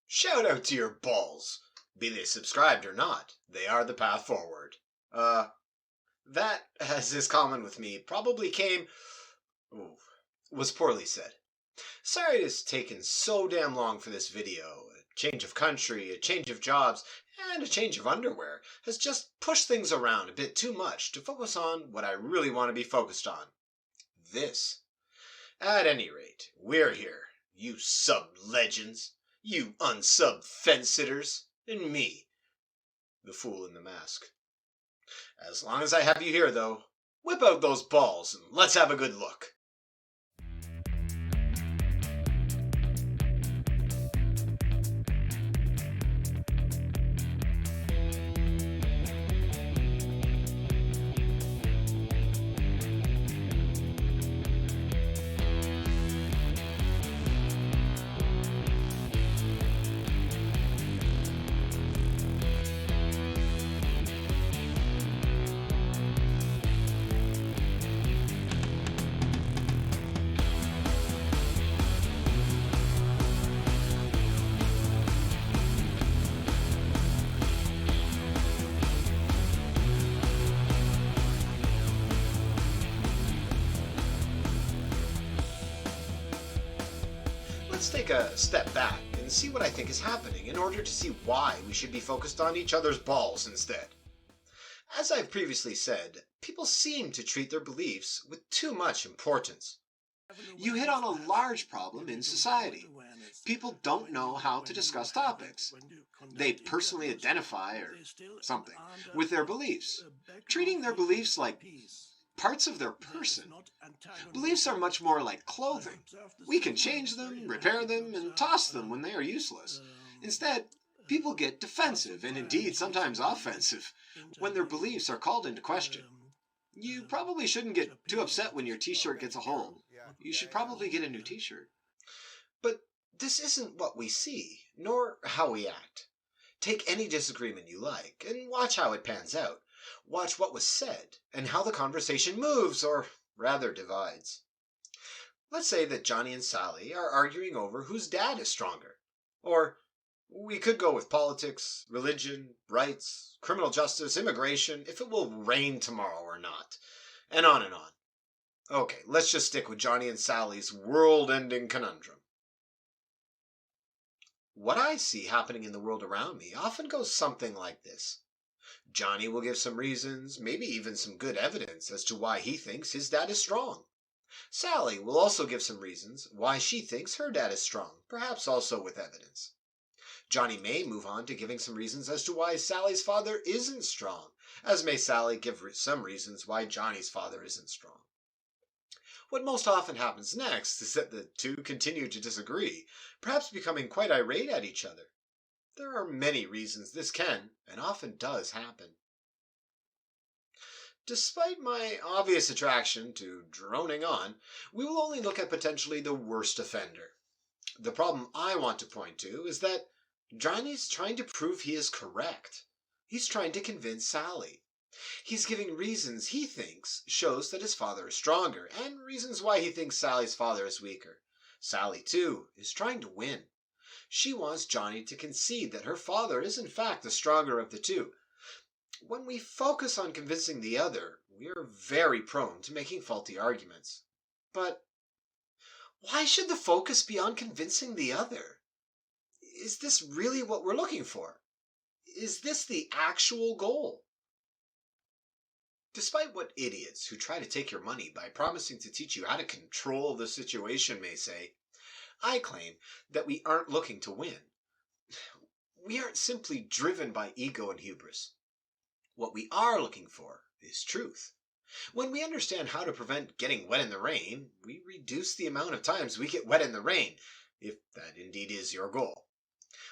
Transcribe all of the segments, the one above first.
Shout out to your balls. Be they subscribed or not, they are the path forward. That, as is common with me, probably was poorly said. Sorry it's taken so damn long for this video. A change of country, a change of jobs, and a change of underwear has just pushed things around a bit too much to focus on what I really want to be focused on. This. At any rate, we're here, you sub-legends, you unsub fence-sitters, and me, the fool in the mask. As long as I have you here, though, whip out those balls and let's have a good look. Let's take a step back and see what I think is happening in order to see why we should be focused on each other's balls instead. As I've previously said, people seem to treat their beliefs with too much importance. You hit on a large problem in society. People don't know how to discuss topics. They personally identify, or something, with their beliefs, treating their beliefs like parts of their person. Beliefs are much more like clothing. We can change them, repair them, and toss them when they are useless. Instead, people get defensive, and indeed sometimes offensive, when their beliefs are called into question. You probably shouldn't get too upset when your t-shirt gets a hole. You should probably get a new t-shirt. But this isn't what we see, nor how we act. Take any disagreement you like, and watch how it pans out. Watch what was said, and how the conversation moves, or rather divides. Let's say that Johnny and Sally are arguing over whose dad is stronger. Or we could go with politics, religion, rights, criminal justice, immigration, if it will rain tomorrow or not, and on and on. Okay, let's just stick with Johnny and Sally's world-ending conundrum. What I see happening in the world around me often goes something like this. Johnny will give some reasons, maybe even some good evidence as to why he thinks his dad is strong. Sally will also give some reasons why she thinks her dad is strong, perhaps also with evidence. Johnny may move on to giving some reasons as to why Sally's father isn't strong, as may Sally give some reasons why Johnny's father isn't strong. What most often happens next is that the two continue to disagree, perhaps becoming quite irate at each other. There are many reasons this can, and often does, happen. Despite my obvious attraction to droning on, we will only look at potentially the worst offender. The problem I want to point to is that Johnny's trying to prove he is correct. He's trying to convince Sally. He's giving reasons he thinks shows that his father is stronger, and reasons why he thinks Sally's father is weaker. Sally, too, is trying to win. She wants Johnny to concede that her father is in fact the stronger of the two. When we focus on convincing the other, we are very prone to making faulty arguments. But why should the focus be on convincing the other? Is this really what we're looking for? Is this the actual goal? Despite what idiots who try to take your money by promising to teach you how to control the situation may say, I claim that we aren't looking to win. We aren't simply driven by ego and hubris. What we are looking for is truth. When we understand how to prevent getting wet in the rain, we reduce the amount of times we get wet in the rain, if that indeed is your goal.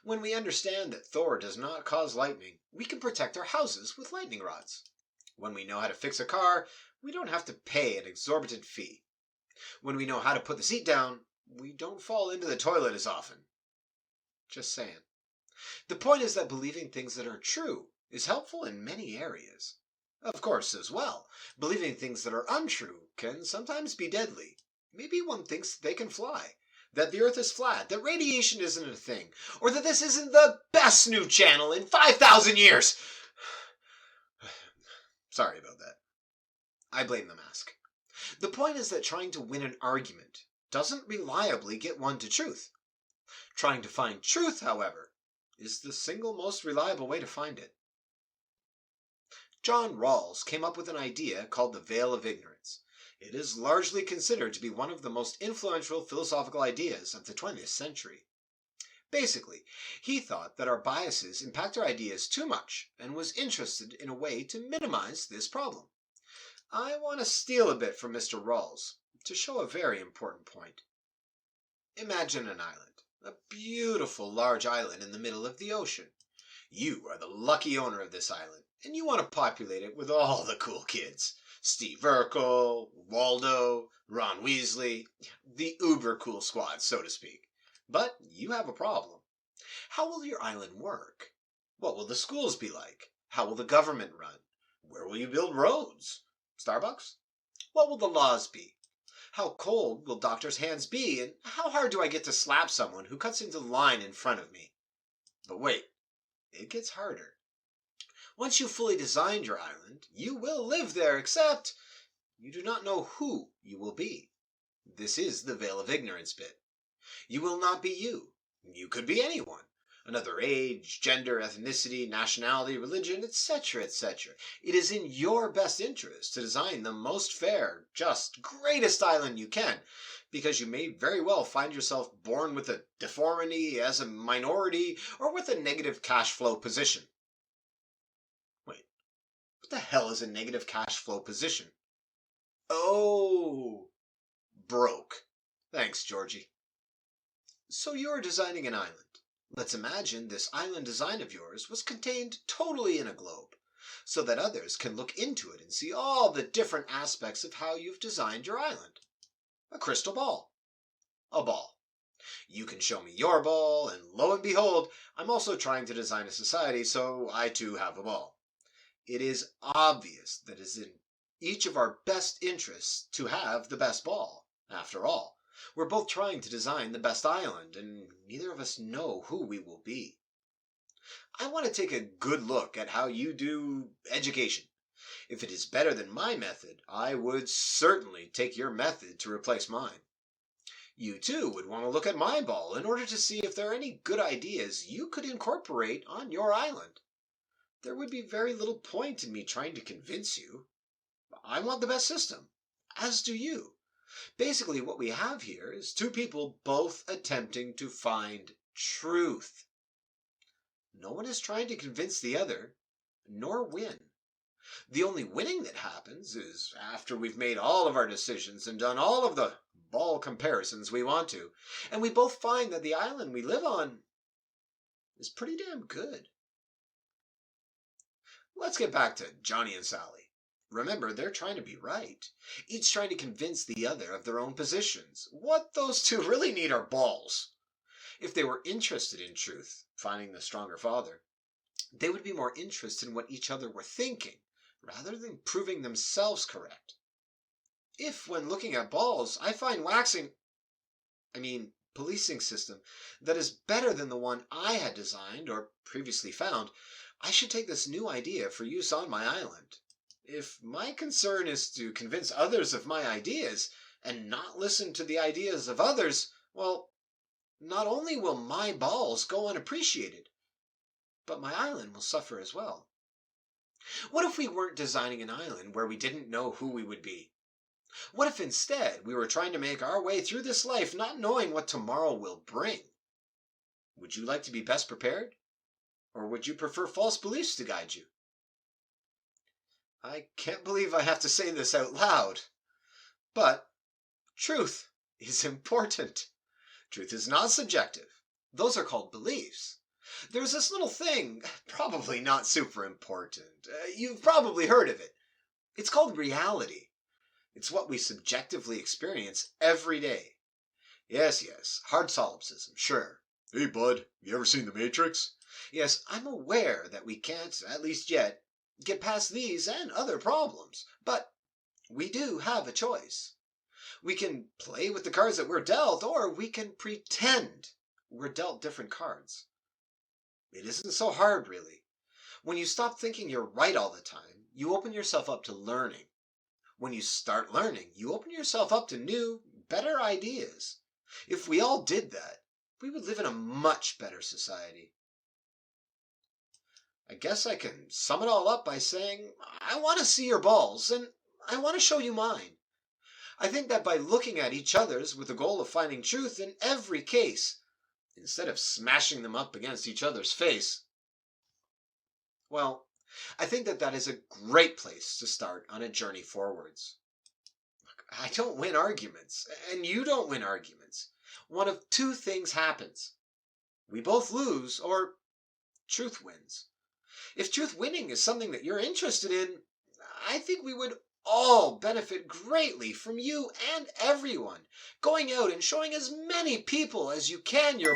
When we understand that Thor does not cause lightning, we can protect our houses with lightning rods. When we know how to fix a car, we don't have to pay an exorbitant fee. When we know how to put the seat down, we don't fall into the toilet as often. Just saying. The point is that believing things that are true is helpful in many areas. Of course, as well, believing things that are untrue can sometimes be deadly. Maybe one thinks they can fly. that the Earth is flat, that radiation isn't a thing, or that this isn't the best new channel in 5,000 years. Sorry about that. I blame the mask. The point is that trying to win an argument doesn't reliably get one to truth. Trying to find truth, however, is the single most reliable way to find it. John Rawls came up with an idea called the veil of ignorance. It is largely considered to be one of the most influential philosophical ideas of the 20th century. Basically, he thought that our biases impact our ideas too much and was interested in a way to minimize this problem. I want to steal a bit from Mr. Rawls to show a very important point. Imagine an island, a beautiful large island in the middle of the ocean. You are the lucky owner of this island, and you want to populate it with all the cool kids. Steve Urkel, Waldo, Ron Weasley, the uber cool squad, so to speak. But you have a problem. How will your island work? What will the schools be like? How will the government run? Where will you build roads? Starbucks? What will the laws be? How cold will doctors' hands be, and how hard do I get to slap someone who cuts into the line in front of me? But wait, it gets harder. Once you've fully designed your island, you will live there, except you do not know who you will be. This is the veil of ignorance bit. You will not be you. You could be anyone. Another age, gender, ethnicity, nationality, religion, etc., etc. It is in your best interest to design the most fair, just, greatest island you can, because you may very well find yourself born with a deformity, as a minority, or with a negative cash flow position. Wait, what the hell is a negative cash flow position? Oh, broke. Thanks, Georgie. So you're designing an island. Let's imagine this island design of yours was contained totally in a globe, so that others can look into it and see all the different aspects of how you've designed your island. A crystal ball. A ball. You can show me your ball, and lo and behold, I'm also trying to design a society, so I too have a ball. It is obvious that it is in each of our best interests to have the best ball. After all, we're both trying to design the best island, and neither of us know who we will be. I want to take a good look at how you do education. If it is better than my method, I would certainly take your method to replace mine. You too would want to look at my ball in order to see if there are any good ideas you could incorporate on your island. There would be very little point in me trying to convince you. I want the best system, as do you. Basically, what we have here is two people both attempting to find truth. No one is trying to convince the other, nor win. The only winning that happens is after we've made all of our decisions and done all of the ball comparisons we want to, and we both find that the island we live on is pretty damn good. Let's get back to Johnny and Sally. Remember, they're trying to be right, each trying to convince the other of their own positions. What those two really need are balls. If they were interested in truth, finding the stronger father, they would be more interested in what each other were thinking, rather than proving themselves correct. If, when looking at balls, I find policing system that is better than the one I had designed or previously found, I should take this new idea for use on my island. If my concern is to convince others of my ideas and not listen to the ideas of others, well, not only will my balls go unappreciated, but my island will suffer as well. What if we weren't designing an island where we didn't know who we would be? What if instead we were trying to make our way through this life not knowing what tomorrow will bring? Would you like to be best prepared? Or would you prefer false beliefs to guide you? I can't believe I have to say this out loud, but truth is important. Truth is not subjective. Those are called beliefs. There's this little thing, probably not super important. You've probably heard of it. It's called reality. It's what we subjectively experience every day. Yes, hard solipsism, sure. Hey, bud, you ever seen The Matrix? Yes, I'm aware that we can't, at least yet, get past these and other problems, but we do have a choice. We can play with the cards that we're dealt, or we can pretend we're dealt different cards. It isn't so hard, really. When you stop thinking you're right all the time, you open yourself up to learning. When you start learning, you open yourself up to new, better ideas. If we all did that, we would live in a much better society. I guess I can sum it all up by saying, I want to see your balls, and I want to show you mine. I think that by looking at each other's with the goal of finding truth in every case, instead of smashing them up against each other's face, well, I think that that is a great place to start on a journey forwards. I don't win arguments, and you don't win arguments. One of two things happens. We both lose, or truth wins. If truth winning is something that you're interested in, I think we would all benefit greatly from you and everyone going out and showing as many people as you can your